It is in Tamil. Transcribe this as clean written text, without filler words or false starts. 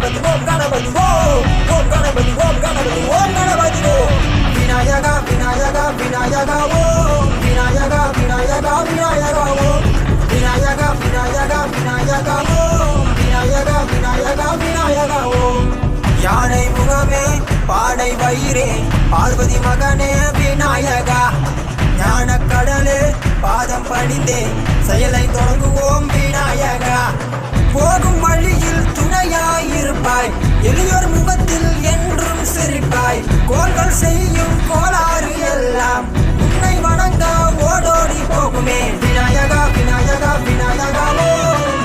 கணபதி ஓம் கணபதி ஓம் கணபதி ஓம் கணபதி ஓம் கணபதி ஓம் விநாயகா விநாயகா விநாயகா ஓம் விநாயகா விநாயகா விநாயகா ஓம் விநாயகா விநாயகா விநாயகா ஓம் விநாயகா விநாயகா விநாயகா ஓம் யானை முகமே பாடை வயிறே பார்வதி மகனே விநாயகா ஞான கடலே பாதம் பணிந்தே செயலை தொடங்குவோம் விநாயகா போகும் வழியில் துணையாயிருப்பாய் எளியோர் முகத்தில் என்றும் சிரிப்பாய் கோள்கள் செய்யும் கோளாறு எல்லாம் உன்னை வணங்க ஓடோடி போகுமே விநாயகா விநாயகா விநாயகா ஓம்